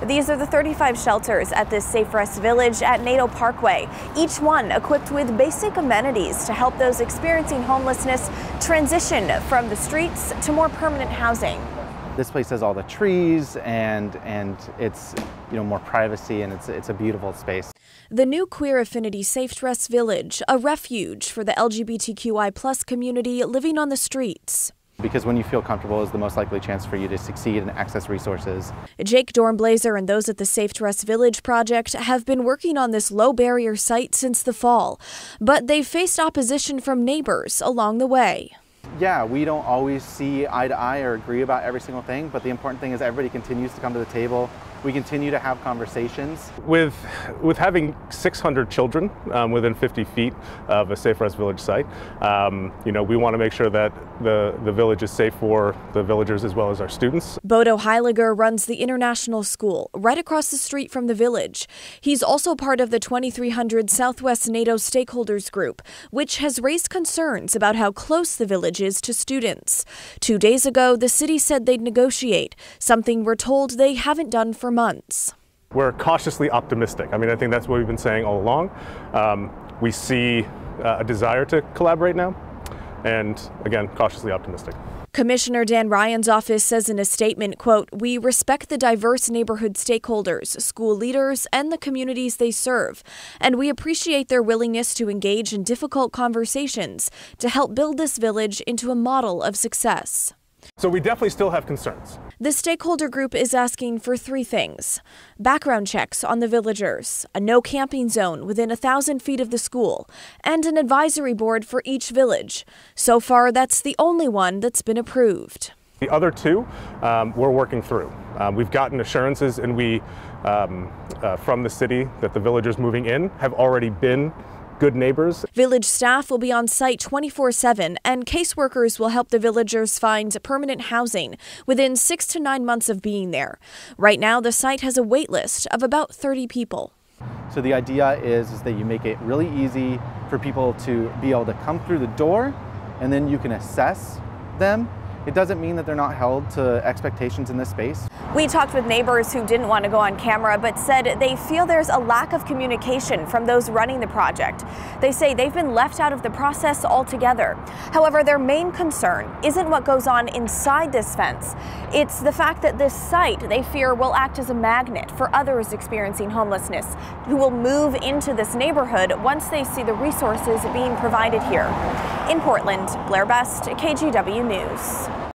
These are the 35 shelters at this Southwest Village at Naito Parkway, each one equipped with basic amenities to help those experiencing homelessness transition from the streets to more permanent housing. This place has all the trees and it's more privacy, and it's a beautiful space. The new Queer Affinity Southwest Village, a refuge for the LGBTQI+ community living on the streets. Because when you feel comfortable is the most likely chance for you to succeed and access resources. Jake Dornblazer and those at the Southwest Village project have been working on this low-barrier site since the fall, but they've faced opposition from neighbors along the way. Yeah, we don't always see eye to eye or agree about every single thing, but the important thing is everybody continues to come to the table. We continue to have conversations. With having 600 children within 50 feet of a Southwest Village site, we want to make sure that the village is safe for the villagers as well as our students. Bodo Heiliger runs the International School right across the street from the village. He's also part of the 2300 Southwest Naito Stakeholders Group, which has raised concerns about how close the village is to students. 2 days ago, the city said they'd negotiate, something we're told they haven't done for months. We're cautiously optimistic. I think that's what we've been saying all along. We see a desire to collaborate now, and again, cautiously optimistic. Commissioner Dan Ryan's office says in a statement, quote, "We respect the diverse neighborhood stakeholders, school leaders, and the communities they serve, and we appreciate their willingness to engage in difficult conversations to help build this village into a model of success." So we definitely still have concerns. The stakeholder group is asking for 3 things: background checks on the villagers, a no camping zone within 1,000 feet of the school, and an advisory board for each village. So far, that's the only one that's been approved. The other 2, we're working through. We've gotten assurances from the city that the villagers moving in have already been good neighbors. Village staff will be on site 24/7, and caseworkers will help the villagers find permanent housing within 6 to 9 months of being there. Right now, the site has a wait list of about 30 people. So the idea is that you make it really easy for people to be able to come through the door, and then you can assess them. It doesn't mean that they're not held to expectations in this space. We talked with neighbors who didn't want to go on camera, but said they feel there's a lack of communication from those running the project. They say they've been left out of the process altogether. However, their main concern isn't what goes on inside this fence. It's the fact that this site, they fear, will act as a magnet for others experiencing homelessness who will move into this neighborhood once they see the resources being provided here. In Portland, Blair Best, KGW News.